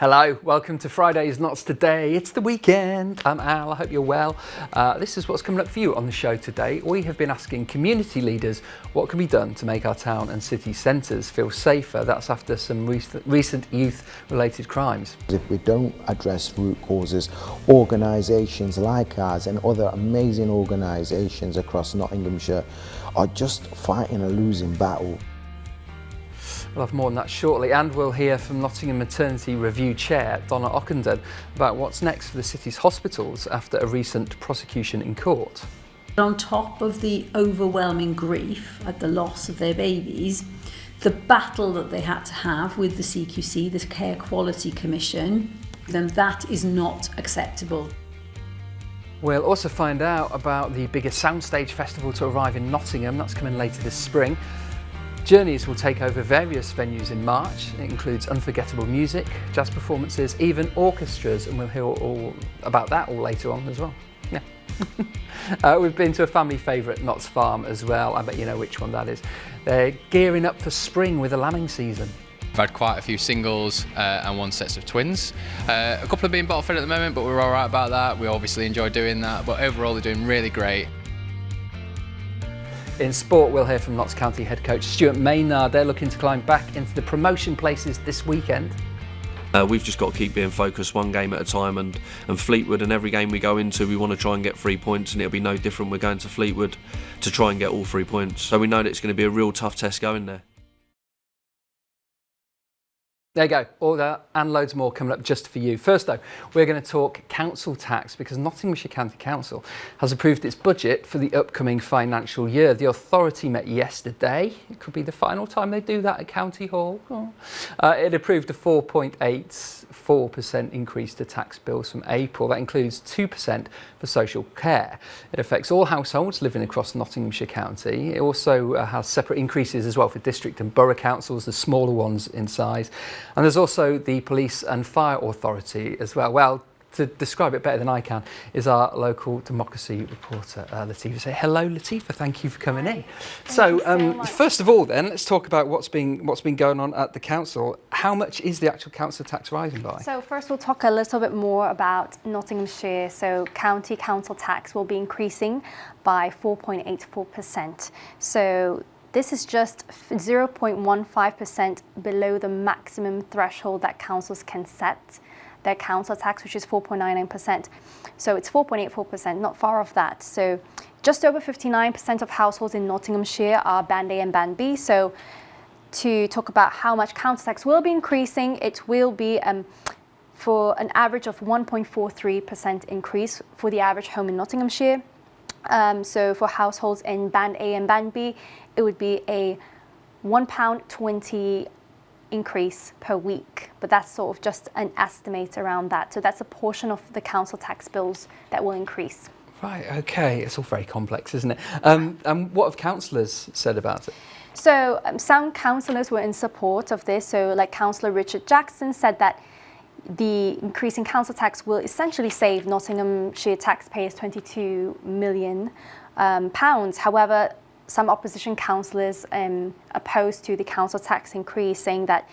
Hello, welcome to Friday's Notts Today. It's the weekend. I'm Al, I hope you're well. This is what's coming up for you on the show today. We have been asking community leaders what can be done to make our town and city centres feel safer. That's after some recent youth-related crimes. If we don't address root causes, organisations like ours and other amazing organisations across Nottinghamshire are just fighting a losing battle. We'll have more on that shortly, and we'll hear from Nottingham Maternity Review Chair Donna Ockenden about what's next for the city's hospitals after a recent prosecution in court. On top of the overwhelming grief at the loss of their babies, the battle that they had to have with the CQC, the Care Quality Commission, then that is not acceptable. We'll also find out about the biggest soundstage festival to arrive in Nottingham. That's coming later this spring. Journeys will take over various venues in March. It includes unforgettable music, jazz performances, even orchestras, and we'll hear all about that all later on as well. Yeah. We've been to a family favourite, Notts Farm, as well. I bet you know which one that is. They're gearing up for spring with a lambing season. We've had quite a few singles and one sets of twins. A couple are being bottle fed at the moment, but we're all right about that. We obviously enjoy doing that, but overall they're doing really great. In sport, we'll hear from Notts County head coach Stuart Maynard. They're looking to climb back into the promotion places this weekend. We've just got to keep being focused one game at a time, and Fleetwood, and every game we go into we want to try and get 3 points, and it'll be no different. We're going to Fleetwood to try and get all 3 points, so we know that it's going to be a real tough test going there. There you go, all that and loads more coming up just for you. First though, we're going to talk council tax because Nottinghamshire County Council has approved its budget for the upcoming financial year. The authority met yesterday. It could be the final time they do that at County Hall. It approved a 4.84% increase to tax bills from April. That includes 2% for social care. It affects all households living across Nottinghamshire County. It also has separate increases as well for district and borough councils, the smaller ones in size. And there's also the Police and Fire Authority as well. Well, to describe it better than I can is our local democracy reporter, Latifa. Say hello, Latifa. Thank you for coming in. So first of all, then let's talk about what's been going on at the council. How much is the actual council tax rising by? So first, we'll talk a little bit more about Nottinghamshire. So county council tax will be increasing by 4.84%. So this is just 0.15% below the maximum threshold that councils can set their council tax, which is 4.99%. So it's 4.84%, not far off that. So just over 59% of households in Nottinghamshire are Band A and Band B. So to talk about how much council tax will be increasing, it will be for an average of 1.43% increase for the average home in Nottinghamshire. So for households in Band A and Band B, it would be a £1.20 increase per week, but that's sort of just an estimate around that. So that's a portion of the council tax bills that will increase. Right, okay, it's all very complex, isn't it? And what have councillors said about it? So some councillors were in support of this. So like Councillor Richard Jackson said that the increase in council tax will essentially save Nottinghamshire taxpayers £22 million. However, some opposition councillors opposed to the council tax increase, saying that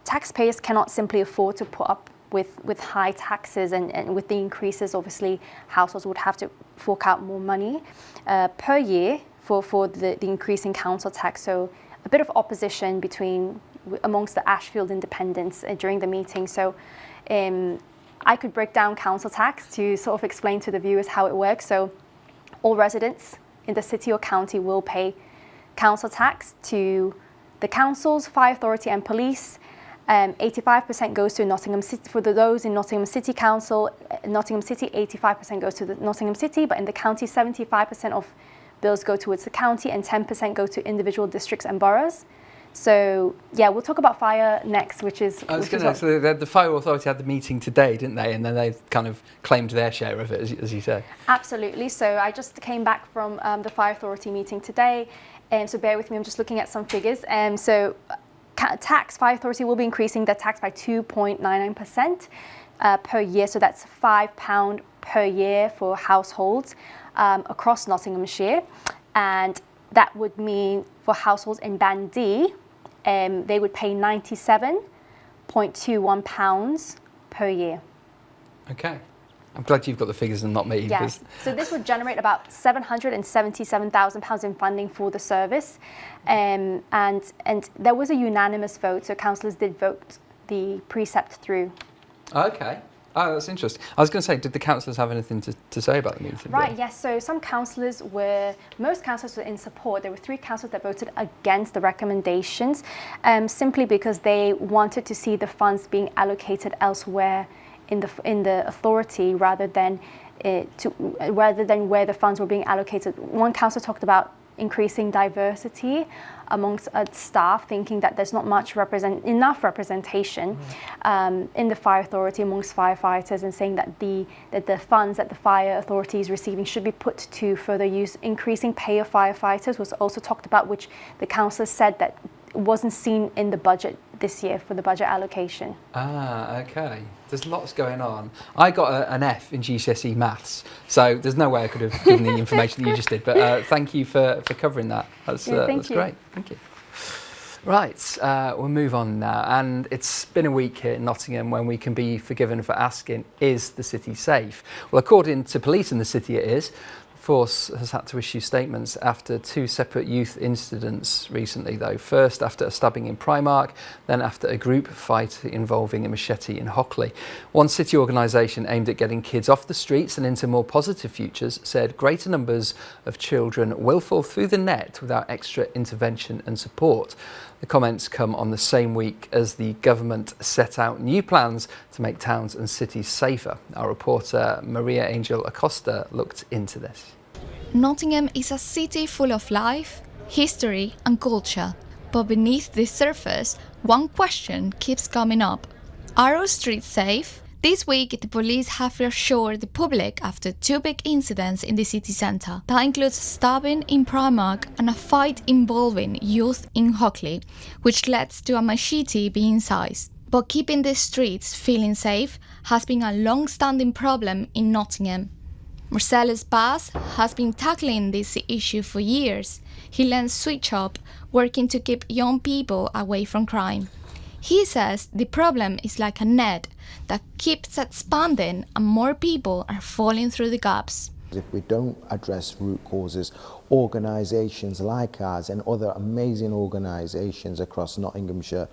taxpayers cannot simply afford to put up with high taxes, and with the increases, obviously, households would have to fork out more money per year for the increase in council tax. So a bit of opposition amongst the Ashfield independents during the meeting. So I could break down council tax to sort of explain to the viewers how it works. So all residents in the city or county will pay council tax to the councils, fire authority and police. 85% goes to Nottingham City. For those in Nottingham City Council, Nottingham City, 85% goes to the Nottingham City, but in the county, 75% of bills go towards the county and 10% go to individual districts and boroughs. So yeah, we'll talk about fire next, which is... I was going to say, the Fire Authority had the meeting today, didn't they? And then they kind of claimed their share of it, as you say. Absolutely. So I just came back from the Fire Authority meeting today. So bear with me, I'm just looking at some figures. So Fire Authority will be increasing their tax by 2.99% per year. So that's £5 per year for households across Nottinghamshire. And that would mean for households in Band D, they would pay £97 £0.21 per year. Okay. I'm glad you've got the figures and not me. Yes. So this would generate about £777,000 in funding for the service. And there was a unanimous vote, so councillors did vote the precept through. Okay. Oh, that's interesting. I was going to say, did the councillors have anything to say about the meeting? Right, yes. So most councillors were in support. There were 3 councillors that voted against the recommendations, simply because they wanted to see the funds being allocated elsewhere in the authority rather than where the funds were being allocated. One councillor talked about increasing diversity amongst staff, thinking that there's not enough representation in the fire authority amongst firefighters, and saying that the funds that the fire authority is receiving should be put to further use. Increasing pay of firefighters was also talked about, which the councillors said that wasn't seen in the budget this year for the budget allocation. Ah, okay. There's lots going on. I got an F in GCSE maths, so there's no way I could have given the information that you just did. But thank you for covering that. That's great. Thank you. Right, we'll move on now. And it's been a week here in Nottingham when we can be forgiven for asking, is the city safe? Well, according to police in the city, it is. Force has had to issue statements after 2 separate youth incidents recently, though. First after a stabbing in Primark, then after a group fight involving a machete in Hockley. One city organisation aimed at getting kids off the streets and into more positive futures said greater numbers of children will fall through the net without extra intervention and support. The comments come on the same week as the government set out new plans to make towns and cities safer. Our reporter Maria Angel Acosta looked into this. Nottingham is a city full of life, history and culture. But beneath the surface, one question keeps coming up. Are our streets safe? This week, the police have reassured the public after 2 big incidents in the city centre. That includes stabbing in Primark and a fight involving youth in Hockley, which led to a machete being seized. But keeping the streets feeling safe has been a long-standing problem in Nottingham. Marcellus Bass has been tackling this issue for years. He lends Switch Up, working to keep young people away from crime. He says the problem is like a net that keeps expanding and more people are falling through the gaps. If we don't address root causes, organisations like ours and other amazing organisations across Nottinghamshire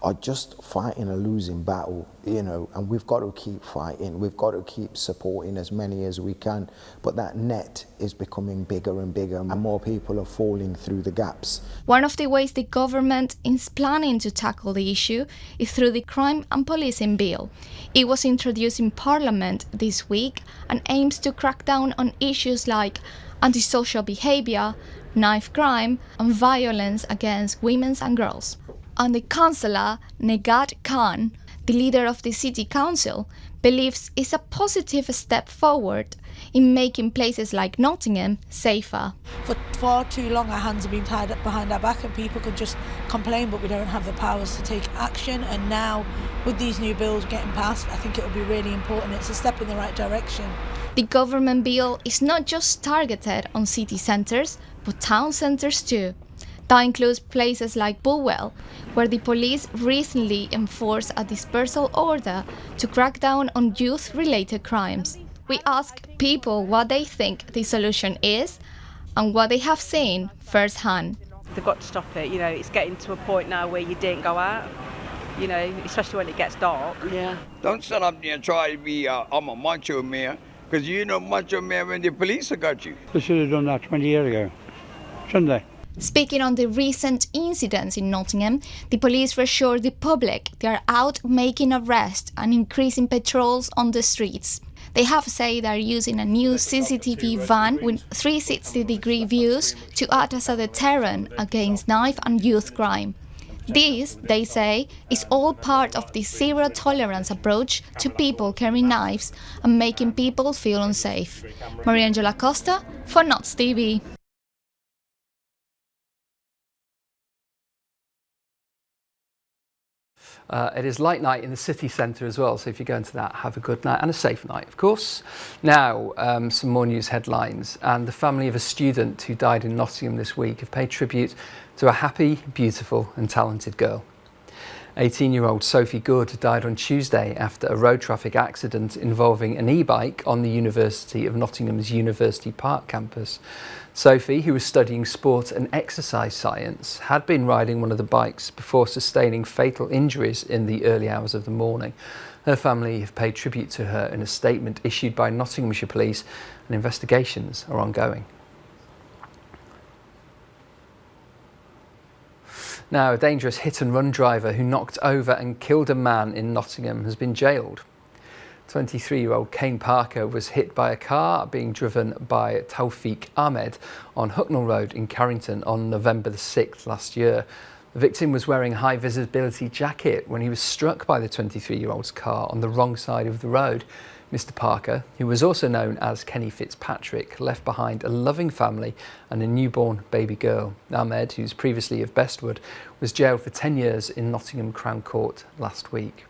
are just fighting a losing battle, you know, and we've got to keep fighting. We've got to keep supporting as many as we can. But that net is becoming bigger and bigger and more people are falling through the gaps. One of the ways the government is planning to tackle the issue is through the Crime and Policing Bill. It was introduced in Parliament this week and aims to crack down on issues like antisocial behaviour, knife crime and violence against women and girls. And the councillor, Negat Khan, the leader of the City Council, believes it's a positive step forward in making places like Nottingham safer. For far too long our hands have been tied up behind our back and people could just complain, but we don't have the powers to take action. And now with these new bills getting passed, I think it will be really important. It's a step in the right direction. The government bill is not just targeted on city centres, but town centres too. That includes places like Bulwell, where the police recently enforced a dispersal order to crack down on youth-related crimes. We ask people what they think the solution is and what they have seen firsthand. They've got to stop it. You know, it's getting to a point now where you didn't go out, you know, especially when it gets dark. Yeah. Don't stand up there and try to be, I'm a macho man, because you're not macho man when the police have got you. They should have done that 20 years ago, shouldn't they? Speaking on the recent incidents in Nottingham, the police reassured the public they are out making arrests and increasing patrols on the streets. They have said they are using a new CCTV van with 360-degree views to act as a deterrent against knife and youth crime. This, they say, is all part of the zero-tolerance approach to people carrying knives and making people feel unsafe. Maria Angela Costa for Nots TV. It is light night in the city centre as well, so if you're going to that, have a good night and a safe night, of course. Now, some more news headlines. And the family of a student who died in Nottingham this week have paid tribute to a happy, beautiful and talented girl. 18-year-old Sophie Good died on Tuesday after a road traffic accident involving an e-bike on the University of Nottingham's University Park campus. Sophie, who was studying sport and exercise science, had been riding one of the bikes before sustaining fatal injuries in the early hours of the morning. Her family have paid tribute to her in a statement issued by Nottinghamshire Police, and investigations are ongoing. Now, a dangerous hit-and-run driver who knocked over and killed a man in Nottingham has been jailed. 23-year-old Kane Parker was hit by a car being driven by Tawfiq Ahmed on Hucknall Road in Carrington on November the 6th last year. The victim was wearing a high-visibility jacket when he was struck by the 23-year-old's car on the wrong side of the road. Mr. Parker, who was also known as Kenny Fitzpatrick, left behind a loving family and a newborn baby girl. Ahmed, who's previously of Bestwood, was jailed for 10 years in Nottingham Crown Court last week.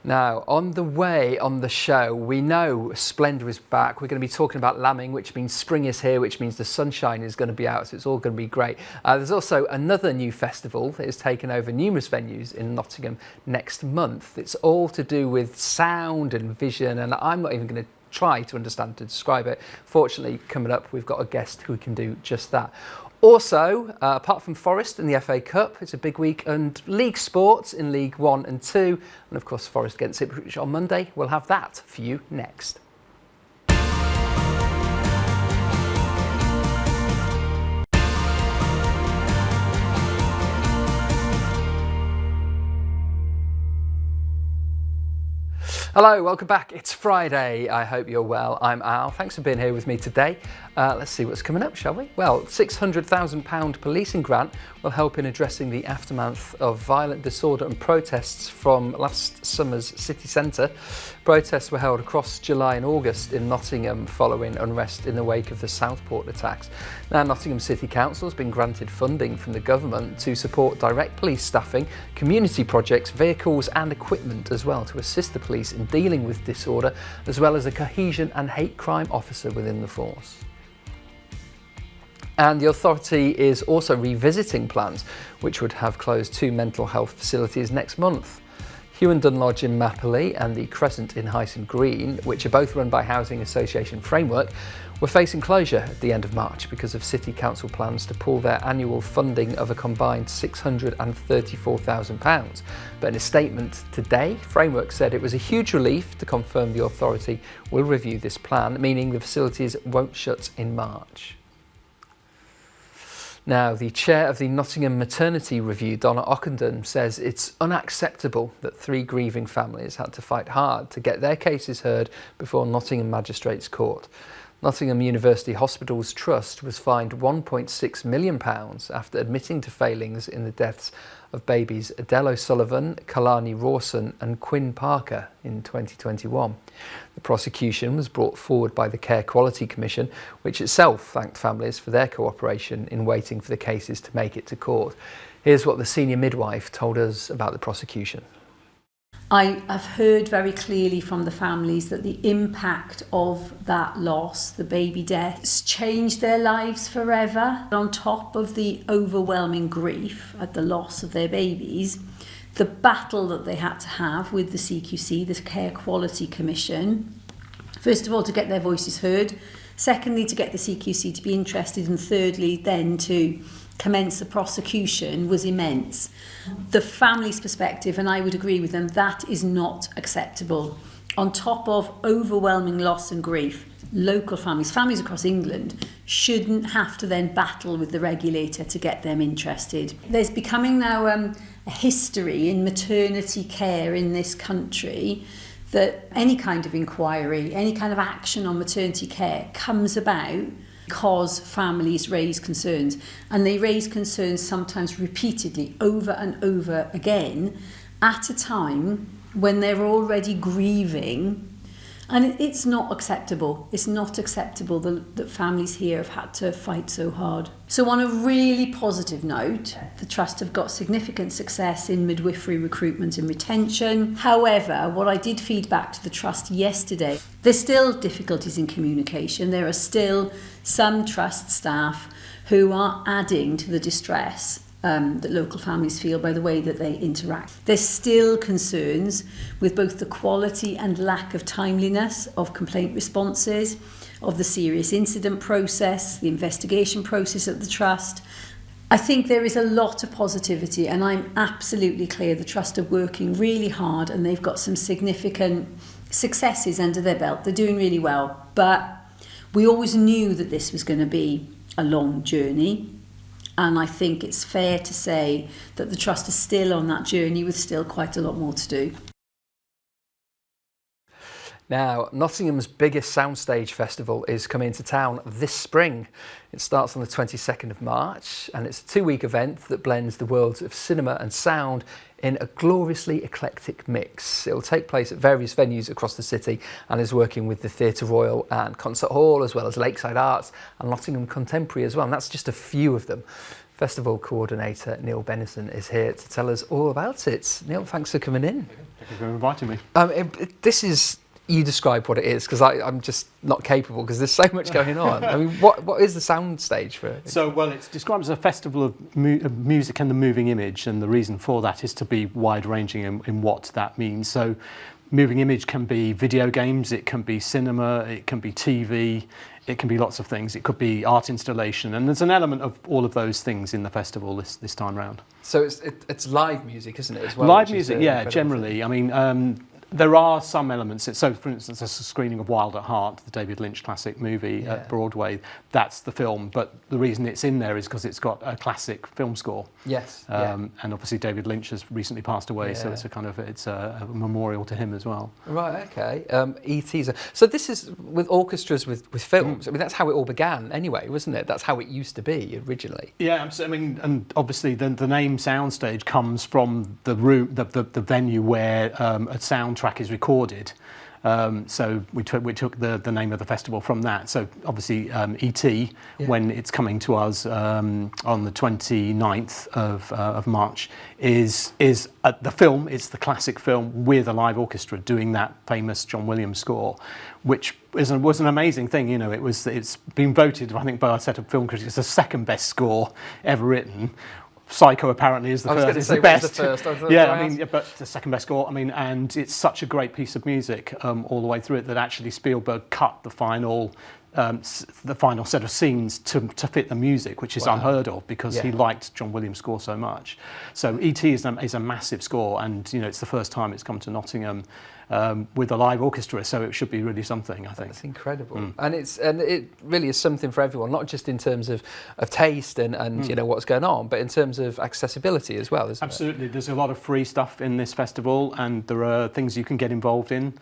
Now, on the way on the show, we know Splendour is back. We're going to be talking about lambing, which means spring is here, which means the sunshine is going to be out, so it's all going to be great. There's also another new festival that has taken over numerous venues in Nottingham next month. It's all to do with sound and vision, and I'm not even going to try to understand to describe it. Fortunately, coming up, we've got a guest who can do just that. Also, apart from Forest and the FA Cup, it's a big week, and league sports in League 1 and 2, and of course Forest against Ipswich on Monday. We'll have that for you next. Hello, welcome back. It's Friday. I hope you're well. I'm Al. Thanks for being here with me today. Let's see what's coming up, shall we? Well, £600,000 policing grant will help in addressing the aftermath of violent disorder and protests from last summer's city centre. Protests were held across July and August in Nottingham following unrest in the wake of the Southport attacks. Now, Nottingham City Council has been granted funding from the government to support direct police staffing, community projects, vehicles and equipment as well to assist the police in dealing with disorder, as well as a cohesion and hate crime officer within the force. And the authority is also revisiting plans which would have closed 2 mental health facilities next month. Hewendon Lodge in Mapley and the Crescent in Hyson Green, which are both run by Housing Association Framework, were facing closure at the end of March because of City Council plans to pull their annual funding of a combined £634,000. But in a statement today, Framework said it was a huge relief to confirm the authority will review this plan, meaning the facilities won't shut in March. Now, the chair of the Nottingham Maternity Review, Donna Ockenden, says it's unacceptable that 3 grieving families had to fight hard to get their cases heard before Nottingham Magistrates Court. Nottingham University Hospitals Trust was fined £1.6 million after admitting to failings in the deaths of babies Adele O'Sullivan, Kalani Rawson and Quinn Parker in 2021. The prosecution was brought forward by the Care Quality Commission, which itself thanked families for their cooperation in waiting for the cases to make it to court. Here's what the senior midwife told us about the prosecution. I have heard very clearly from the families that the impact of that loss, the baby deaths, changed their lives forever. On top of the overwhelming grief at the loss of their babies, the battle that they had to have with the CQC, the Care Quality Commission, first of all to get their voices heard, secondly to get the CQC to be interested, and thirdly then to commence the prosecution, was immense. The family's perspective, and I would agree with them, that is not acceptable. On top of overwhelming loss and grief, local families across England shouldn't have to then battle with the regulator to get them interested. There's becoming now a history in maternity care in this country that any kind of inquiry, any kind of action on maternity care comes about because families raise concerns, and they raise concerns sometimes repeatedly over and over again at a time when they're already grieving, and it's not acceptable. It's not acceptable that families here have had to fight so hard. So on a really positive note, the Trust have got significant success in midwifery recruitment and retention. However, what I did feed back to the Trust yesterday, there's still difficulties in communication. There are still some Trust staff who are adding to the distress that local families feel by the way that they interact. There's still concerns with both the quality and lack of timeliness of complaint responses, of the serious incident process, the investigation process at the Trust. I think there is a lot of positivity, and I'm absolutely clear the Trust are working really hard and they've got some significant successes under their belt. They're doing really well, but we always knew that this was going to be a long journey. And I think it's fair to say that the Trust is still on that journey with still quite a lot more to do. Now, Nottingham's biggest soundstage festival is coming to town this spring. It starts on the 22nd of March, and it's a 2-week event that blends the worlds of cinema and sound in a gloriously eclectic mix. It will take place at various venues across the city and is working with the Theatre Royal and Concert Hall, as well as Lakeside Arts and Nottingham Contemporary as well. And that's just a few of them. Festival coordinator Neil Bennison is here to tell us all about it. Neil, thanks for coming in. Thank you for inviting me. This is, you describe what it is, because I'm just not capable, because there's so much going on. I mean, what is the sound stage for it? So, well, it's described as a festival of music and the moving image, and the reason for that is to be wide-ranging in what that means. So, moving image can be video games, it can be cinema, it can be TV, it can be lots of things. It could be art installation, and there's an element of all of those things in the festival this time round. So it's live music, isn't it, as well? Live music, yeah, generally. I mean, there are some elements. So, for instance, there's a screening of Wild at Heart, the David Lynch classic movie at Broadway. That's the film, but the reason it's in there is because it's got a classic film score. Yes. And obviously David Lynch has recently passed away, so it's a memorial to him as well. Right. Okay. E.T.'s. So this is with orchestras with films. I mean, that's how it all began, anyway, wasn't it? That's how it used to be originally. Yeah. I mean, and obviously the name Soundstage comes from the room, the venue where a soundtrack is recorded. So we took the name of the festival from that. So obviously E.T., when it's coming to us on the 29th of March, is the film. It's the classic film with a live orchestra doing that famous John Williams score, which was an amazing thing. You know, it's been voted, I think, by a set of film critics, the second best score ever written. Psycho apparently is the first. It's the best. I mean, but the second best score. I mean, and it's such a great piece of music all the way through it that actually Spielberg cut the final set of scenes to fit the music, which is unheard of because he liked John Williams' score so much. So E.T. is a massive score, and you know it's the first time it's come to Nottingham with a live orchestra, so it should be really something, I think. It's incredible, and it really is something for everyone, not just in terms of taste and you know what's going on, but in terms of accessibility as well, isn't it? Absolutely. There's a lot of free stuff in this festival, and there are things you can get involved in.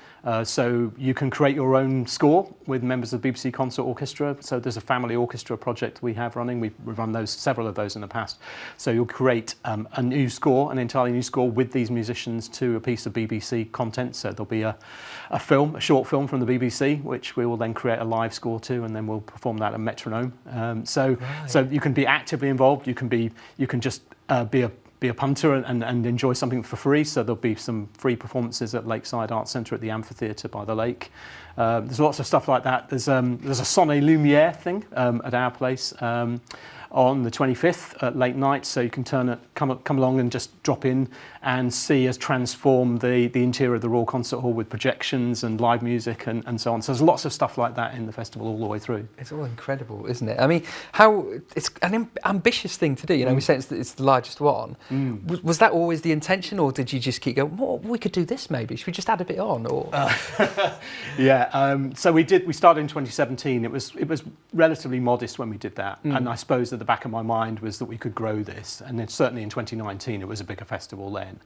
So you can create your own score with members of the BBC Concert Orchestra. So there's a family orchestra project we have running. We've run several of those in the past. So you'll create a new score, an entirely new score with these musicians to a piece of BBC content. So there'll be a short film from the BBC, which we will then create a live score to, and then we'll perform that at Metronome. So you can be actively involved. You can just be a punter and enjoy something for free. So there'll be some free performances at Lakeside Arts Centre at the amphitheatre by the lake. There's lots of stuff like that. There's a Sonnet Lumière thing at our place on the 25th at late night, so you can come along and just drop in and see us transform the interior of the Royal Concert Hall with projections and live music and so on. So there's lots of stuff like that in the festival all the way through. It's all incredible, isn't it? I mean, it's an ambitious thing to do. You know, we say it's the largest one. Was that always the intention, or did you just keep going, well, we could do this maybe? Should we just add a bit on? Or so we started in 2017. It was relatively modest when we did that, and I suppose at the back of my mind was that we could grow this, and then certainly in 2019 it was a bigger festival then.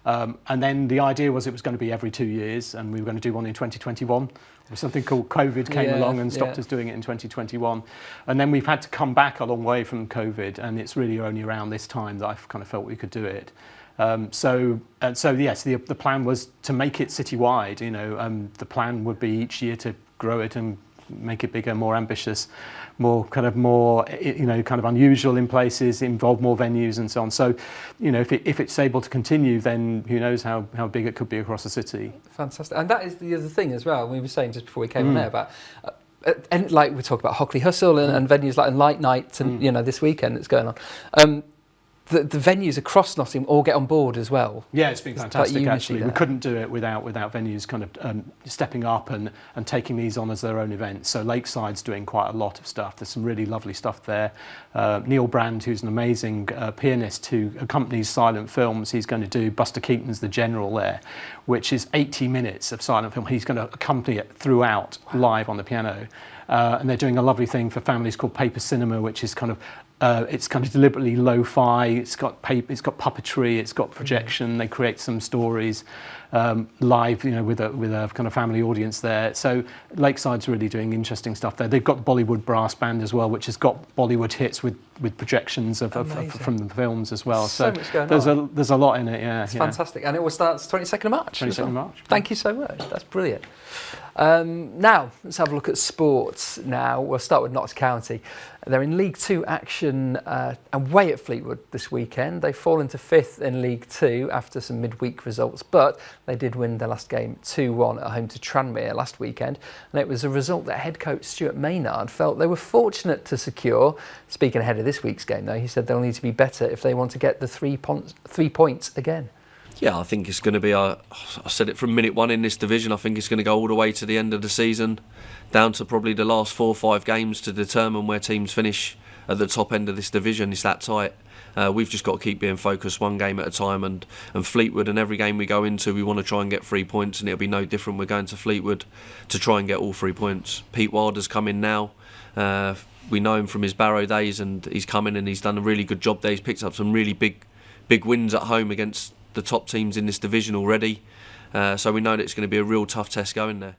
And then the idea was it was going to be every 2 years, and we were going to do one in 2021. Something called COVID came along and stopped us doing it in 2021. And then we've had to come back a long way from COVID, and it's really only around this time that I've kind of felt we could do it. So yes, the plan was to make it citywide. You know, the plan would be each year to grow it and make it bigger, more ambitious, more kind of unusual in places, involve more venues and so on. So, you know, if it's able to continue, then who knows how big it could be across the city. Fantastic. And that is the other thing as well. We were saying just before we came on air about, and like we talk about Hockley Hustle and venues like Light Night and you know this weekend that's going on. the venues across Nottingham all get on board as well. Yeah, it's been There's fantastic unity actually. there. We couldn't do it without venues kind of stepping up and taking these on as their own events. So Lakeside's doing quite a lot of stuff. There's some really lovely stuff there. Neil Brand, who's an amazing pianist who accompanies silent films, he's going to do Buster Keaton's The General there, which is 80 minutes of silent film. He's going to accompany it throughout live on the piano. And they're doing a lovely thing for families called Paper Cinema, which is kind of it's kind of deliberately lo-fi. It's got paper, it's got puppetry, it's got projection. They create some stories live, you know, with a kind of family audience there. So Lakeside's really doing interesting stuff there. They've got the Bollywood Brass Band as well, which has got Bollywood hits with projections from the films as well. So much going on. There's a lot in it. Yeah, it's fantastic, and it will start 22nd of March. 22nd of March. Thank you so much. That's brilliant. Now, let's have a look at sports now. We'll start with Notts County. They're in League 2 action away at Fleetwood this weekend. They've fallen to 5th in League 2 after some midweek results, but they did win their last game 2-1 at home to Tranmere last weekend. And it was a result that head coach Stuart Maynard felt they were fortunate to secure. Speaking ahead of this week's game, though, he said they'll need to be better if they want to get the 3 points again. Yeah, I think it's going to be, I said it from minute one in this division, I think it's going to go all the way to the end of the season, down to probably the last 4 or 5 games to determine where teams finish at the top end of this division. It's that tight. We've just got to keep being focused one game at a time, and Fleetwood, and every game we go into, we want to try and get 3 points, and it'll be no different. We're going to Fleetwood to try and get all 3 points. Pete Wilder's come in now. We know him from his Barrow days, and he's come in and he's done a really good job there. He's picked up some really big wins at home against the top teams in this division already, so we know that it's going to be a real tough test going there.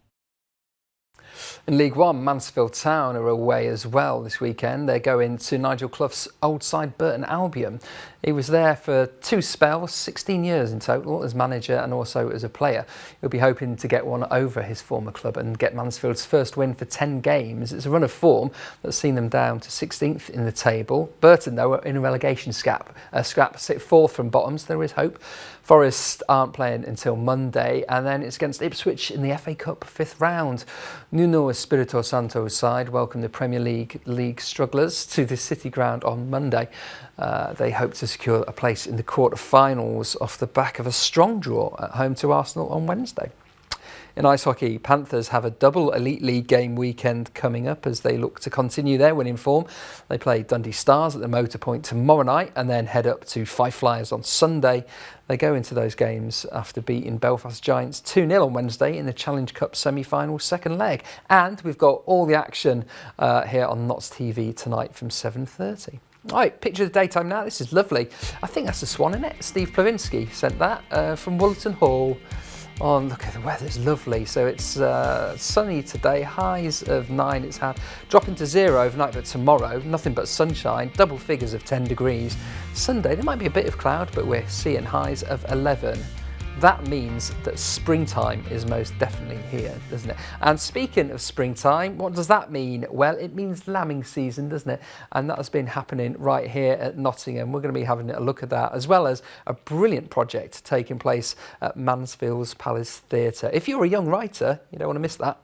In League 1, Mansfield Town are away as well this weekend. They're going to Nigel Clough's old side, Burton Albion. He was there for 2 spells, 16 years in total, as manager and also as a player. He'll be hoping to get one over his former club and get Mansfield's first win for 10 games. It's a run of form that's seen them down to 16th in the table. Burton, though, are in a relegation scrap, sit 4th from bottom, so there is hope. Forest aren't playing until Monday, and then it's against Ipswich in the FA Cup 5th round. Nuno Espirito Santo's side welcome the Premier League strugglers to the City Ground on Monday. They hope to secure a place in the quarter-finals off the back of a strong draw at home to Arsenal on Wednesday. In ice hockey, Panthers have a double Elite League game weekend coming up as they look to continue their winning form. They play Dundee Stars at the Motor Point tomorrow night and then head up to Fife Flyers on Sunday. They go into those games after beating Belfast Giants 2-0 on Wednesday in the Challenge Cup semi-final second leg. And we've got all the action here on Notts TV tonight from 7:30. All right, picture of the daytime now. This is lovely. I think that's a swan, isn't it? Steve Plawinski sent that from Woollerton Hall. Oh, look at the weather's lovely. So it's sunny today, highs of 9. It's had dropping to 0 overnight, but tomorrow nothing but sunshine, double figures of 10 degrees. Sunday there might be a bit of cloud, but we're seeing highs of 11. That means that springtime is most definitely here, doesn't it? And speaking of springtime, what does that mean? Well, it means lambing season, doesn't it? And that has been happening right here at Nottingham. We're going to be having a look at that, as well as a brilliant project taking place at Mansfield's Palace Theatre. If you're a young writer, you don't want to miss that.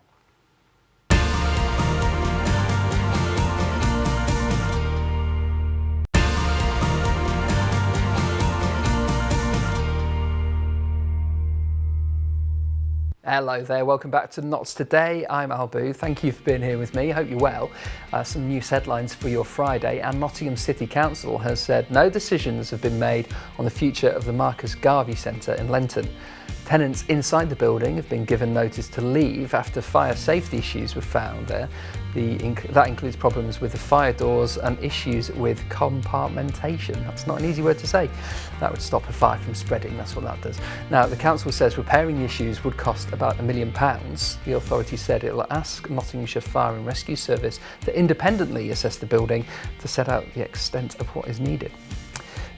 Hello there, welcome back to Notts Today. I'm Al Booth. Thank you for being here with me. I hope you're well. Some news headlines for your Friday, and Nottingham City Council has said no decisions have been made on the future of the Marcus Garvey Centre in Lenton. Tenants inside the building have been given notice to leave after fire safety issues were found there. That includes problems with the fire doors and issues with compartmentation. That's not an easy word to say. That would stop a fire from spreading, that's what that does. Now, the council says repairing the issues would cost about £1 million. The authority said it will ask Nottinghamshire Fire and Rescue Service to independently assess the building to set out the extent of what is needed.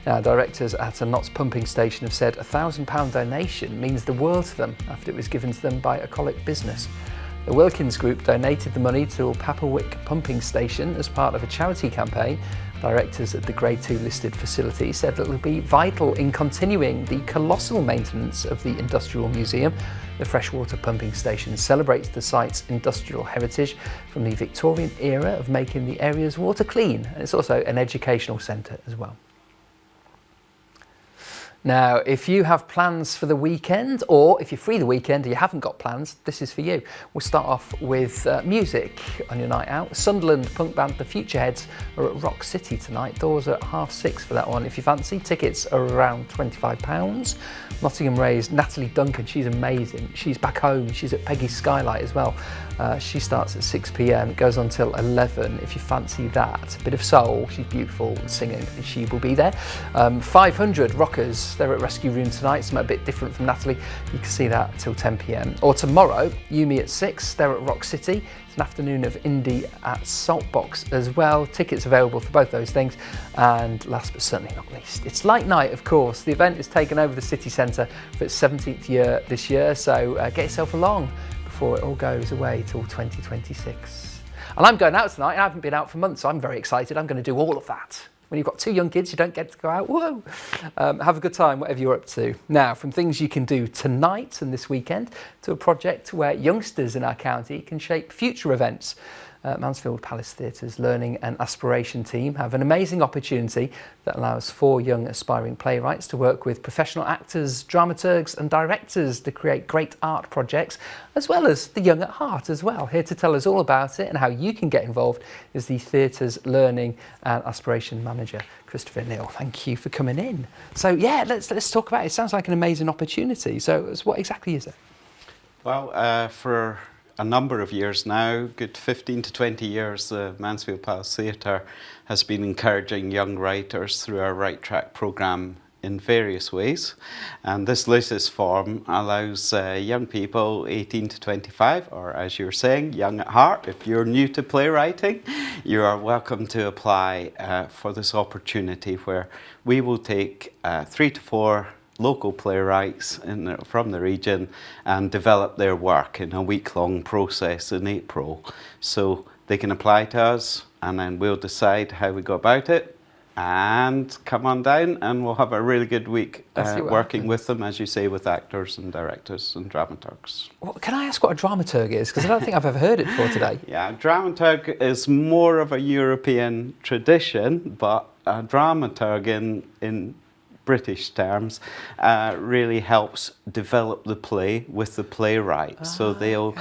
Now, directors at a Notts pumping station have said a £1,000 donation means the world to them after it was given to them by a Colic business. The Wilkins Group donated the money to Papawick pumping station as part of a charity campaign. Directors at the Grade 2 listed facility said it will be vital in continuing the colossal maintenance of the Industrial Museum. The freshwater pumping station celebrates the site's industrial heritage from the Victorian era of making the area's water clean, and it's also an educational centre as well. Now, if you have plans for the weekend, or if you're free the weekend and you haven't got plans, this is for you. We'll start off with music on your night out. Sunderland punk band The Futureheads are at Rock City tonight. Doors are at 6:30 for that one. If you fancy, tickets are around £25. Nottingham Ray's Natalie Duncan, she's amazing. She's back home, she's at Peggy's Skylight as well. She starts at 6 p.m, goes on till 11. If you fancy that, a bit of soul, she's beautiful and singing, and she will be there. 500 Rockers, they're at Rescue Room tonight, something a bit different from Natalie. You can see that till 10 p.m. Or tomorrow, Yumi at 6, they're at Rock City. It's an afternoon of indie at Saltbox as well. Tickets available for both those things. And last but certainly not least, it's Light Night, of course. The event is taken over the city centre for its 17th year this year, so get yourself along before it all goes away till 2026. And I'm going out tonight. I haven't been out for months, so I'm very excited. I'm going to do all of that. When you've got 2 young kids, you don't get to go out. Whoa! Have a good time, whatever you're up to. Now, from things you can do tonight and this weekend to a project where youngsters in our county can shape future events. Mansfield Palace Theatre's Learning and Aspiration team have an amazing opportunity that allows 4 young aspiring playwrights to work with professional actors, dramaturgs and directors to create great art projects, as well as the young at heart as well. Here to tell us all about it and how you can get involved is the theatre's Learning and Aspiration manager, Christopher Neal. Thank you for coming in. So yeah, let's talk about it. It sounds like an amazing opportunity. So what exactly is it? Well, for a number of years now, good 15 to 20 years, the Mansfield Palace Theatre has been encouraging young writers through our Right Track programme in various ways. And this latest form allows young people 18 to 25, or as you're saying, young at heart. If you're new to playwriting, you are welcome to apply for this opportunity where we will take 3 to 4 local playwrights from the region and develop their work in a week-long process in April. So they can apply to us and then we'll decide how we go about it, and come on down and we'll have a really good week working with them, as you say, with actors and directors and dramaturgs. Well, can I ask what a dramaturg is? Because I don't think I've ever heard it before today. Yeah, dramaturg is more of a European tradition, but a dramaturg in British terms really helps develop the play with the playwright. So they'll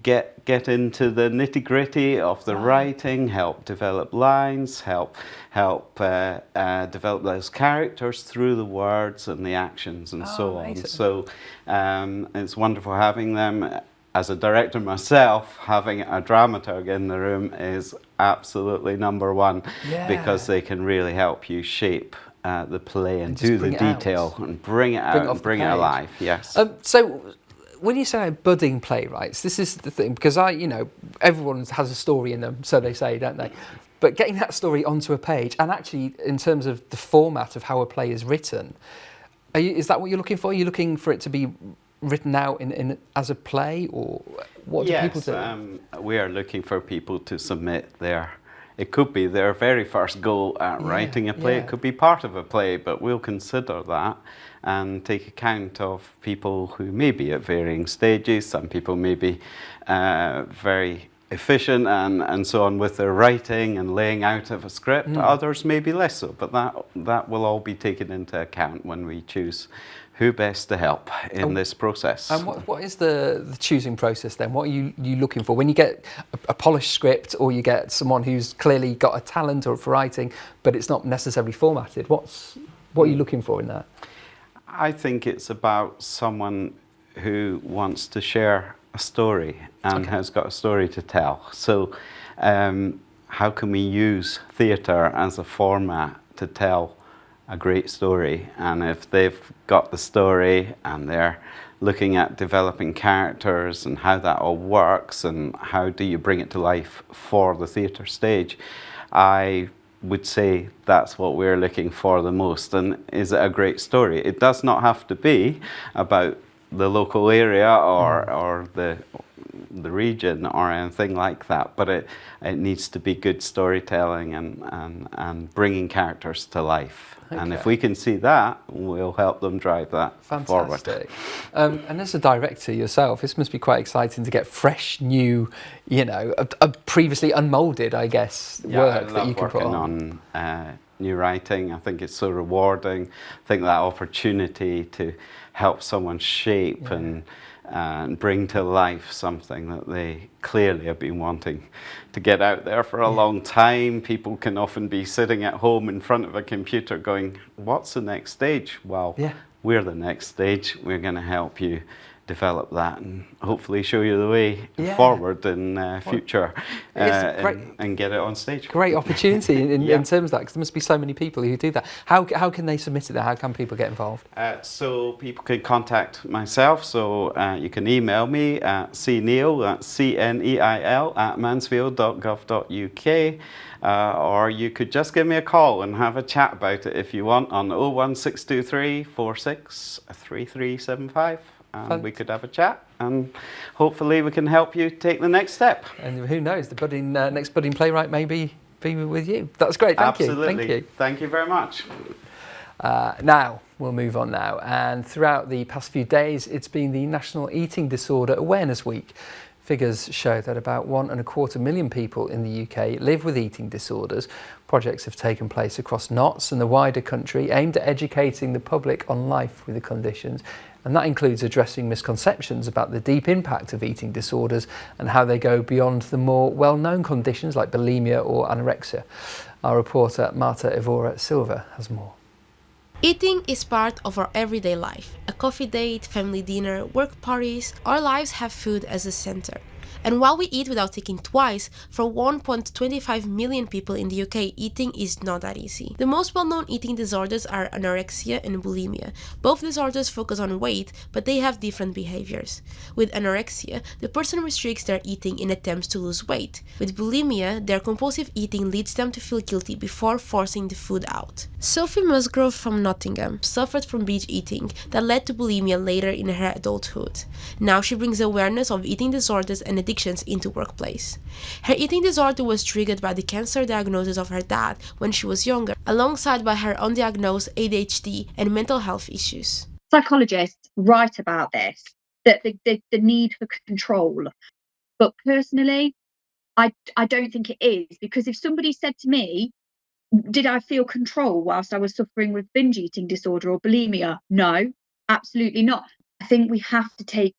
get into the nitty-gritty of the writing, help develop lines, help develop those characters through the words and the actions and so on. So it's wonderful having them. As a director myself, having a dramaturg in the room is absolutely number one, because they can really help you shape the play and do the detail and bring it out and bring it alive. Yes. So when you say budding playwrights, this is the thing, because everyone has a story in them, so they say, don't they? But getting that story onto a page, and actually in terms of the format of how a play is written, is that what you're looking for? Are you looking for it to be written out in as a play, or what do people do? We are looking for people to submit it could be their very first go at writing a play. It could be part of a play, but we'll consider that and take account of people who may be at varying stages. Some people may be very efficient and so on with their writing and laying out of a script. Others may be less so, but that will all be taken into account when we choose who best to help in this process. And what is the choosing process then? What are you looking for? When you get a polished script, or you get someone who's clearly got a talent for writing, but it's not necessarily formatted, what are you looking for in that? I think it's about someone who wants to share a story and has got a story to tell. So how can we use theatre as a format to tell a great story? And if they've got the story and they're looking at developing characters and how that all works and how do you bring it to life for the theatre stage, I would say that's what we're looking for the most. And is it a great story? It does not have to be about the local area or the region or anything like that, but it needs to be good storytelling and bringing characters to life. And if we can see that, we'll help them drive that forward. Fantastic. And as a director yourself, this must be quite exciting to get fresh, new, a previously unmoulded, I guess, work that you can put on. I new writing. I think it's so rewarding. I think that opportunity to help someone shape and bring to life something that they clearly have been wanting to get out there for a long time. People can often be sitting at home in front of a computer going, what's the next stage? Well, we're the next stage. We're going to help you develop that and hopefully show you the way forward in future and get it on stage. Great opportunity in terms of that, because there must be so many people who do that. How can they submit it? How can people get involved? So people can contact myself, so you can email me at cneil, that's CNEIL, @mansfield.gov.uk, or you could just give me a call and have a chat about it if you want on 01623 46 3375. And we could have a chat, and hopefully we can help you take the next step. And who knows, the next budding playwright may be with you. That's great, thank you. Absolutely. Thank you. Thank you very much. Now, we'll move on now. And throughout the past few days, it's been the National Eating Disorder Awareness Week. Figures show that about 1.25 million people in the UK live with eating disorders. Projects have taken place across Notts and the wider country aimed at educating the public on life with the conditions. And that includes addressing misconceptions about the deep impact of eating disorders and how they go beyond the more well-known conditions like bulimia or anorexia. Our reporter Marta Evora Silva has more. Eating is part of our everyday life. A coffee date, family dinner, work parties, our lives have food as a center. And while we eat without thinking twice, for 1.25 million people in the UK, eating is not that easy. The most well-known eating disorders are anorexia and bulimia. Both disorders focus on weight, but they have different behaviors. With anorexia, the person restricts their eating in attempts to lose weight. With bulimia, their compulsive eating leads them to feel guilty before forcing the food out. Sophie Musgrove from Nottingham suffered from binge eating that led to bulimia later in her adulthood. Now she brings awareness of eating disorders and addictions into workplace. Her eating disorder was triggered by the cancer diagnosis of her dad when she was younger, alongside by her undiagnosed ADHD and mental health issues. Psychologists write about this, that the need for control. But personally, I don't think it is, because if somebody said to me, did I feel control whilst I was suffering with binge eating disorder or bulimia? No, absolutely not. I think we have to take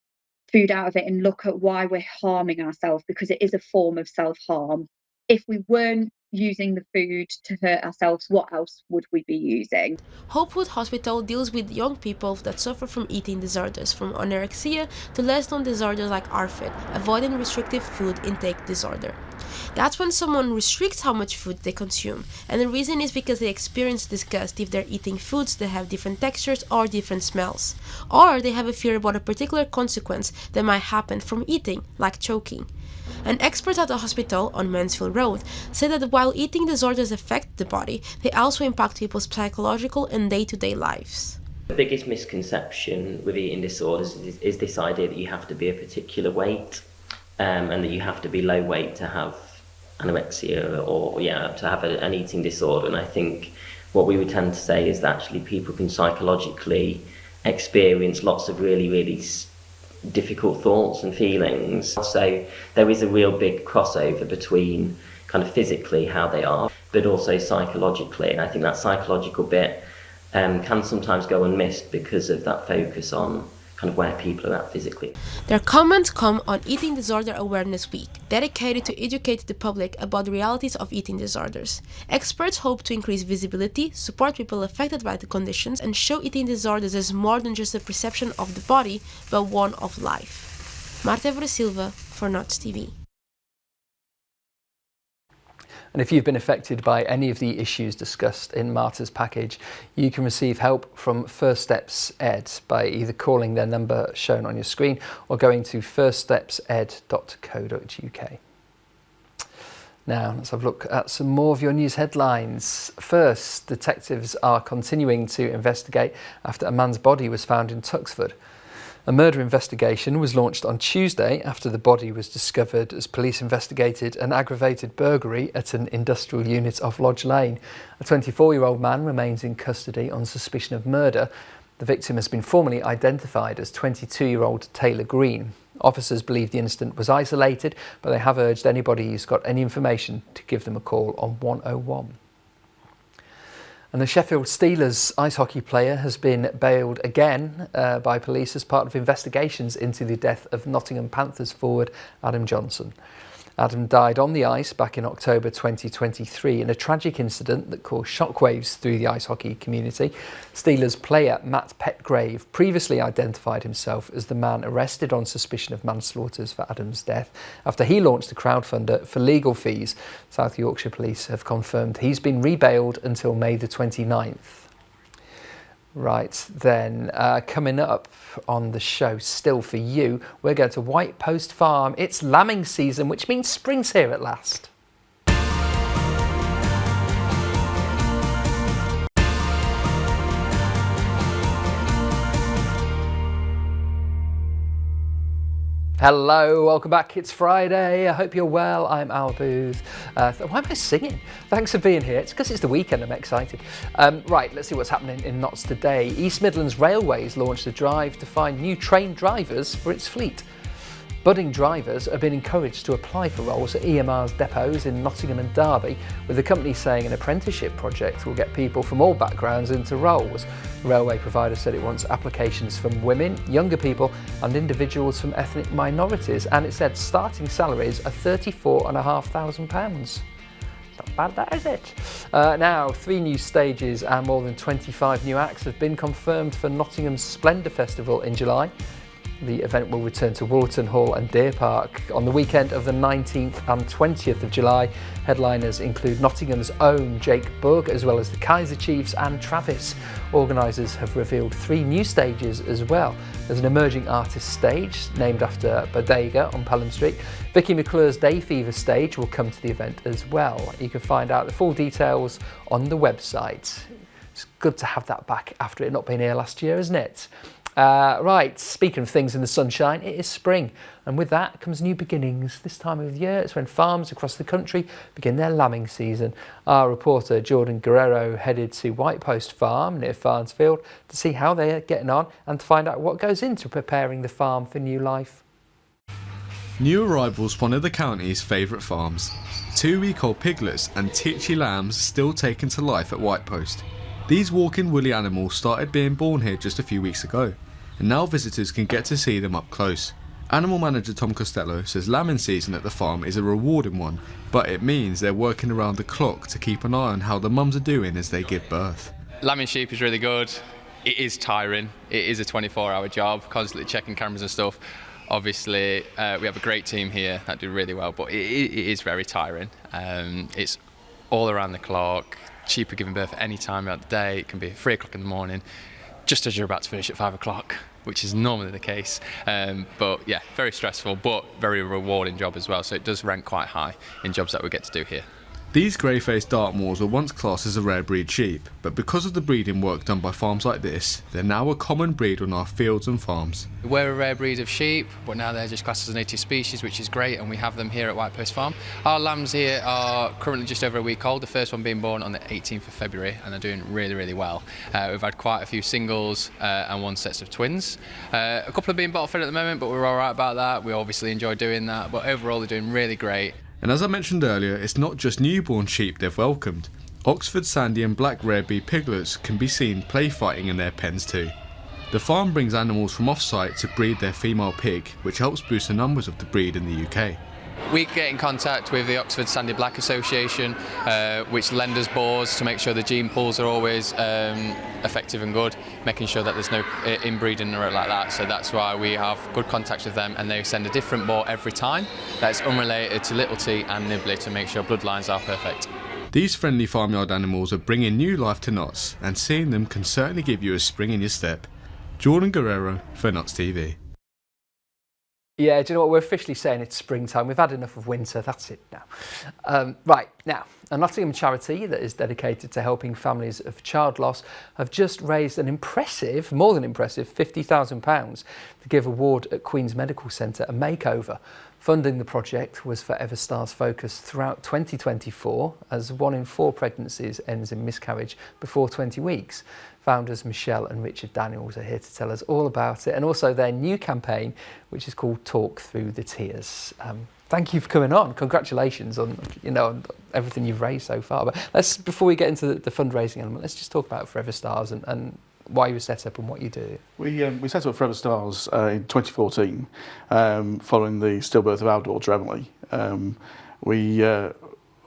food out of it and look at why we're harming ourselves, because it is a form of self-harm. If we weren't using the food to hurt ourselves, what else would we be using? Hopewood Hospital deals with young people that suffer from eating disorders, from anorexia to less known disorders like ARFID, avoidant restrictive food intake disorder. That's when someone restricts how much food they consume, and the reason is because they experience disgust if they're eating foods that have different textures or different smells, or they have a fear about a particular consequence that might happen from eating, like choking. An expert at the hospital on Mansfield Road said that while eating disorders affect the body, they also impact people's psychological and day-to-day lives. The biggest misconception with eating disorders is this idea that you have to be a particular weight and that you have to be low weight to have anorexia or to have an eating disorder. And I think what we would tend to say is that actually people can psychologically experience lots of really, really difficult thoughts and feelings. So there is a real big crossover between kind of physically how they are, but also psychologically. And I think that psychological bit can sometimes go unmissed because of that focus on kind of where people are at physically. Their comments come on Eating Disorder Awareness Week, dedicated to educate the public about the realities of eating disorders. Experts hope to increase visibility, support people affected by the conditions, and show eating disorders as more than just a perception of the body, but one of life. Marta Evora Silva for Notts TV. And if you've been affected by any of the issues discussed in Marta's package, you can receive help from First Steps Ed by either calling their number shown on your screen or going to firststepsed.co.uk. Now, let's have a look at some more of your news headlines. First, detectives are continuing to investigate after a man's body was found in Tuxford. A murder investigation was launched on Tuesday after the body was discovered as police investigated an aggravated burglary at an industrial unit off Lodge Lane. A 24-year-old man remains in custody on suspicion of murder. The victim has been formally identified as 22-year-old Taylor Green. Officers believe the incident was isolated, but they have urged anybody who's got any information to give them a call on 101. And the Sheffield Steelers ice hockey player has been bailed again by police as part of investigations into the death of Nottingham Panthers forward Adam Johnson. Adam died on the ice back in October 2023 in a tragic incident that caused shockwaves through the ice hockey community. Steelers player Matt Petgrave previously identified himself as the man arrested on suspicion of manslaughter for Adam's death after he launched a crowdfunder for legal fees. South Yorkshire Police have confirmed he's been rebailed until May the 29th. Right then, coming up on the show still for you, we're going to White Post Farm. It's lambing season, which means spring's here at last. Hello, welcome back. It's Friday. I hope you're well. I'm Al Booth. Why am I singing? Thanks for being here. It's because it's the weekend. I'm excited. Right, let's see what's happening in Notts today. East Midlands Railways launched a drive to find new trained drivers for its fleet. Budding drivers have been encouraged to apply for roles at EMR's depots in Nottingham and Derby, with the company saying an apprenticeship project will get people from all backgrounds into roles. The railway provider said it wants applications from women, younger people and individuals from ethnic minorities, and it said starting salaries are £34,500. Not bad, that is it. Now, 3 new stages and more than 25 new acts have been confirmed for Nottingham's Splendour Festival in July. The event will return to Woollerton Hall and Deer Park on the weekend of the 19th and 20th of July. Headliners include Nottingham's own Jake Bugg, as well as the Kaiser Chiefs and Travis. Organisers have revealed 3 new stages as well. There's an emerging artist stage named after Bodega on Pelham Street. Vicky McClure's Day Fever stage will come to the event as well. You can find out the full details on the website. It's good to have that back after it not being here last year, isn't it? Right, speaking of things in the sunshine, it is spring, and with that comes new beginnings. This time of year, it's when farms across the country begin their lambing season. Our reporter Jordan Guerrero headed to White Post Farm near Farnsfield to see how they are getting on and to find out what goes into preparing the farm for new life. New arrivals, one of the county's favourite farms. 2-week-old piglets and titchy lambs still taken to life at White Post. These walking woolly animals started being born here just a few weeks ago, and now visitors can get to see them up close. Animal manager Tom Costello says lambing season at the farm is a rewarding one, but it means they're working around the clock to keep an eye on how the mums are doing as they give birth. Lambing sheep is really good. It is tiring. It is a 24-hour job, constantly checking cameras and stuff. Obviously, we have a great team here that do really well, but it is very tiring. It's all around the clock. Sheep are giving birth at any time of the day. It can be 3 o'clock in the morning, just as you're about to finish at 5 o'clock, which is normally the case. But yeah, very stressful, but very rewarding job as well. So it does rank quite high in jobs that we get to do here. These grey-faced Dartmoors were once classed as a rare breed sheep, but because of the breeding work done by farms like this, they're now a common breed on our fields and farms. We're a rare breed of sheep, but now they're just classed as a native species, which is great, and we have them here at White Post Farm. Our lambs here are currently just over a week old, the first one being born on the 18th of February, and they're doing really, really well. We've had quite a few singles and 1 set of twins. A couple are being bottle fed at the moment, but we're all right about that. We obviously enjoy doing that, but overall they're doing really great. And as I mentioned earlier, it's not just newborn sheep they've welcomed. Oxford Sandy and Black Rare Breed piglets can be seen play fighting in their pens too. The farm brings animals from off-site to breed their female pig, which helps boost the numbers of the breed in the UK. We get in contact with the Oxford Sandy Black Association, which lend us boars to make sure the gene pools are always effective and good, making sure that there's no inbreeding or like that. So that's why we have good contacts with them, and they send a different boar every time that's unrelated to Little T and Nibbly to make sure bloodlines are perfect. These friendly farmyard animals are bringing new life to Notts, and seeing them can certainly give you a spring in your step. Jordan Guerrero for Notts TV. Yeah, do you know what? We're officially saying it's springtime. We've had enough of winter. That's it now. Right, now, a Nottingham charity that is dedicated to helping families of child loss have just raised an impressive, more than impressive, £50,000 to give a ward at Queen's Medical Centre a makeover. Funding the project was for Everstar's focus throughout 2024, as 1 in 4 pregnancies ends in miscarriage before 20 weeks. Founders Michelle and Richard Daniels are here to tell us all about it, and also their new campaign, which is called Talk Through the Tears. Thank you for coming on. Congratulations on on everything you've raised so far. But before we get into the fundraising element, let's just talk about Forever Stars and why you were set up and what you do. We set up Forever Stars in 2014, following the stillbirth of our daughter Emily.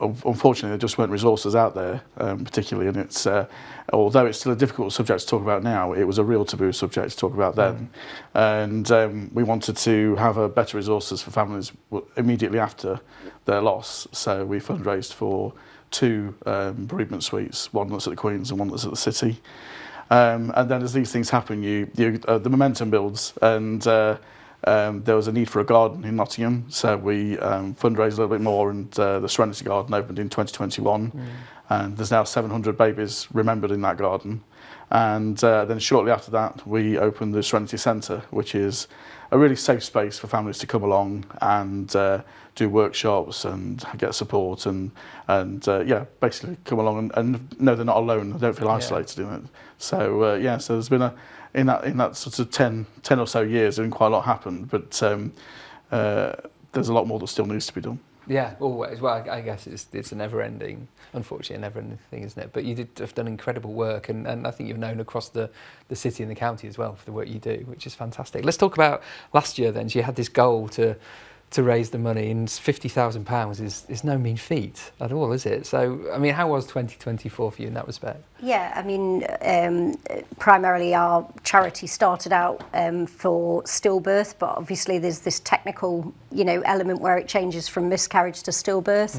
Unfortunately, there just weren't resources out there, particularly, and it's although it's still a difficult subject to talk about now, it was a real taboo subject to talk about then, and we wanted to have better resources for families immediately after their loss. So we fundraised for 2 bereavement suites, one that's at the Queen's and one that's at the City, and then as these things happen, the momentum builds, and there was a need for a garden in Nottingham, so we fundraised a little bit more, and the Serenity Garden opened in 2021, and there's now 700 babies remembered in that garden. And then shortly after that, we opened the Serenity Centre, which is a really safe space for families to come along and do workshops and get support and basically come along and know they're not alone, they don't feel isolated in it. So so there's been in that sort of 10 or so years, there's been quite a lot happened, but there's a lot more that still needs to be done. Yeah, always. Well, I guess it's a never-ending, unfortunately, a never-ending thing, isn't it? But you have done incredible work, and I think you've known across the city and the county as well for the work you do, which is fantastic. Let's talk about last year then. So you had this goal to raise the money, and £50,000 is no mean feat at all, is it? So, I mean, how was 2024 for you in that respect? Yeah, I mean, primarily our charity started out for stillbirth, but obviously there's this technical, element where it changes from miscarriage to stillbirth,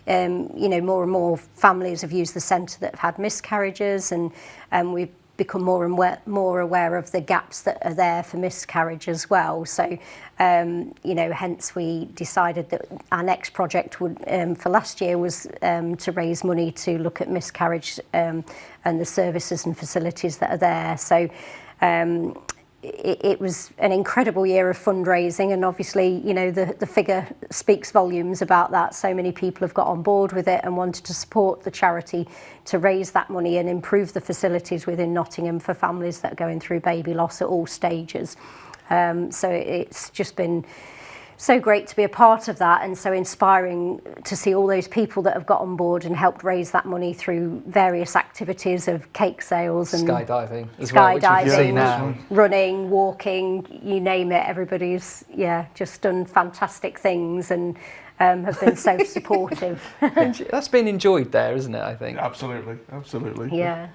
and more and more families have used the centre that have had miscarriages, and we've become more aware of the gaps that are there for miscarriage as well. So, hence we decided that our next project would, for last year, was to raise money to look at miscarriage and the services and facilities that are there. So, it was an incredible year of fundraising, and obviously, the figure speaks volumes about that. So many people have got on board with it and wanted to support the charity to raise that money and improve the facilities within Nottingham for families that are going through baby loss at all stages. So it's just been so great to be a part of that, and so inspiring to see all those people that have got on board and helped raise that money through various activities of cake sales and skydiving as well, which you can see now. Running, walking, you name it. Everybody's just done fantastic things and have been so supportive. That's been enjoyed there, isn't it? I think absolutely. Yeah.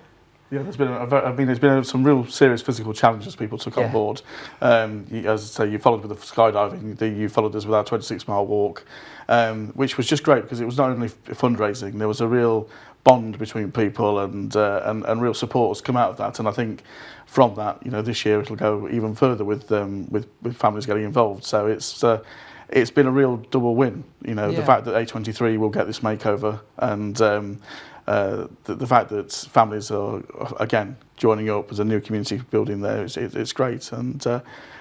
Yeah, there's been some real serious physical challenges people took on board. As I say, you followed with the skydiving, you followed us with our 26-mile walk, which was just great because it was not only fundraising, there was a real bond between people and real support has come out of that. And I think from that, this year it'll go even further with families getting involved. So it's been a real double win. The fact that A23 will get this makeover, and the fact that families are again joining up as a new community building there, it's great. And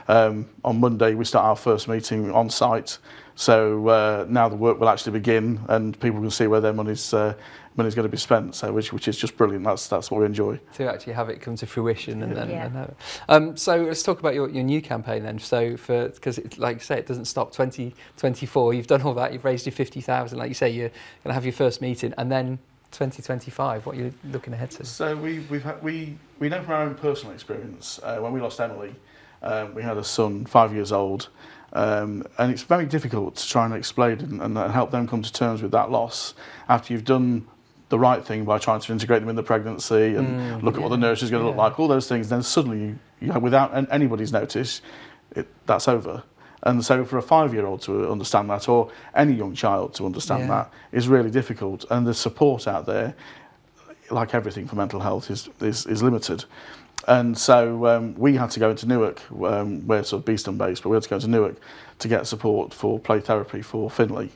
on Monday we start our first meeting on site, so now the work will actually begin and people can see where their money's going to be spent. So which is just brilliant. That's what we enjoy, to actually have it come to fruition. So let's talk about your new campaign then. So because like you say, it doesn't stop 2024. You've done all that. You've raised your 50,000. Like you say, you're going to have your first meeting, and then 2025, what are you looking ahead to? So we know from our own personal experience, when we lost Emily, we had a son 5 years old, and it's very difficult to try and explain and help them come to terms with that loss after you've done the right thing by trying to integrate them in the pregnancy and look at what the nursery is going to look like, all those things. Then suddenly, without anybody's notice, that's over. And so for a 5-year-old to understand that, or any young child to understand that, is really difficult. And the support out there, like everything for mental health, is limited. And so we had to go into Newark, we're sort of Beeston based, but we had to go to Newark to get support for play therapy for Finley.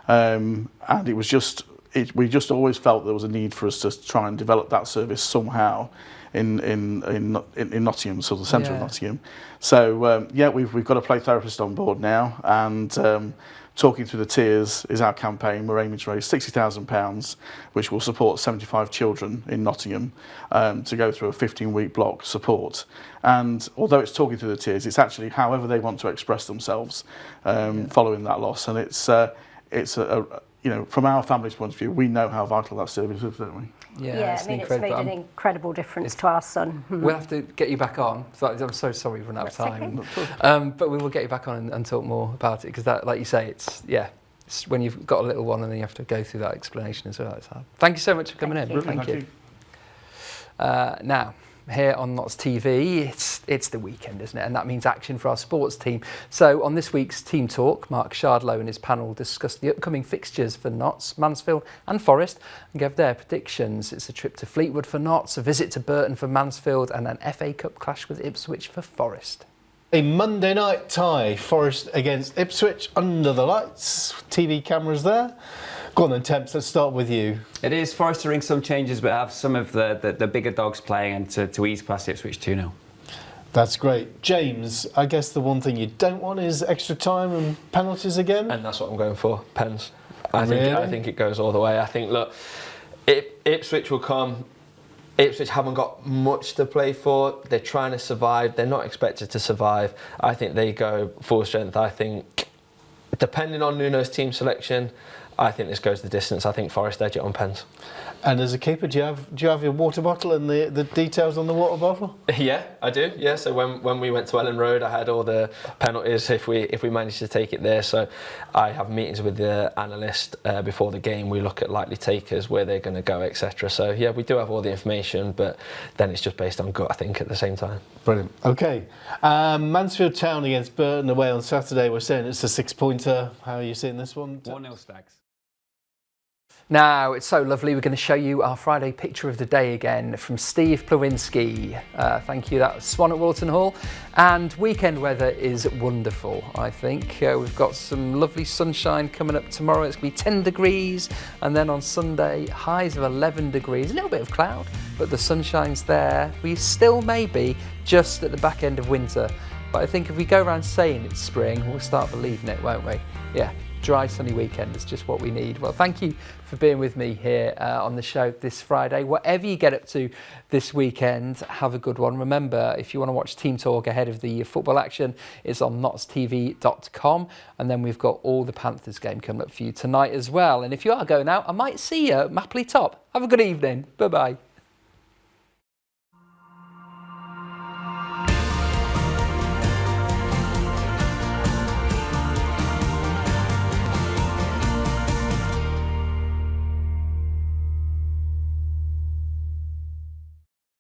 And it was we just always felt there was a need for us to try and develop that service somehow in Nottingham, sort of the centre of Nottingham. So we've got a play therapist on board now, and Talking Through the Tears is our campaign. We're aiming to raise £60,000, which will support 75 children in Nottingham to go through a 15-week block support. And although it's Talking Through the Tears, it's actually however they want to express themselves following that loss. And it's you know, from our family's point of view, we know how vital that service is, don't we? Yeah, I mean, it's made an incredible difference to our son. We'll have to get you back on. I'm so sorry we've run out of time. Okay. But we will get you back on and talk more about it, because that, like you say, it's when you've got a little one and then you have to go through that explanation as well. It's hard. Thank you so much for coming in. Thank you. Now, here on Notts TV, it's the weekend, isn't it? And that means action for our sports team. So on this week's Team Talk, Mark Shardlow and his panel discussed the upcoming fixtures for Notts, Mansfield and Forest and gave their predictions. It's a trip to Fleetwood for Notts, a visit to Burton for Mansfield and an FA Cup clash with Ipswich for Forest. A Monday night tie, Forest against Ipswich under the lights. TV cameras there. Go on then, Temps, let's start with you. It is. Forest are doing some changes, but have some of the bigger dogs playing and to ease past Ipswich 2-0. That's great. James, I guess the one thing you don't want is extra time and penalties again? And that's what I'm going for, pens. I Really? think it goes all the way. I think, look, Ipswich will come. Ipswich haven't got much to play for. They're trying to survive. They're not expected to survive. I think they go full strength. I think, depending on Nuno's team selection, I think this goes the distance. I think Forest edge it on pens. And as a keeper, do you have your water bottle and the details on the water bottle? Yeah, I do. Yeah, so when we went to Ellen Road, I had all the penalties if we managed to take it there. So I have meetings with the analyst before the game. We look at likely takers, where they're going to go, etc. So yeah, we do have all the information, but then it's just based on gut, I think, at the same time. Brilliant. Okay, Mansfield Town against Burton away on Saturday. We're saying it's a 6-pointer. How are you seeing this one? 1-0 Stags. Now, it's so lovely. We're going to show you our Friday picture of the day again from Steve Plawinski. Thank you. That was Swan at Wilton Hall. And weekend weather is wonderful, I think. We've got some lovely sunshine coming up tomorrow. It's going to be 10 degrees. And then on Sunday, highs of 11 degrees. A little bit of cloud, but the sunshine's there. We still may be just at the back end of winter. But I think if we go around saying it's spring, we'll start believing it, won't we? Yeah. Dry, sunny weekend is just what we need. Well, thank you for being with me here on the show this Friday. Whatever you get up to this weekend, have a good one. Remember, if you want to watch Team Talk ahead of the football action, it's on nottstv.com. And then we've got all the Panthers game coming up for you tonight as well. And if you are going out, I might see you at Mapley Top. Have a good evening. Bye-bye.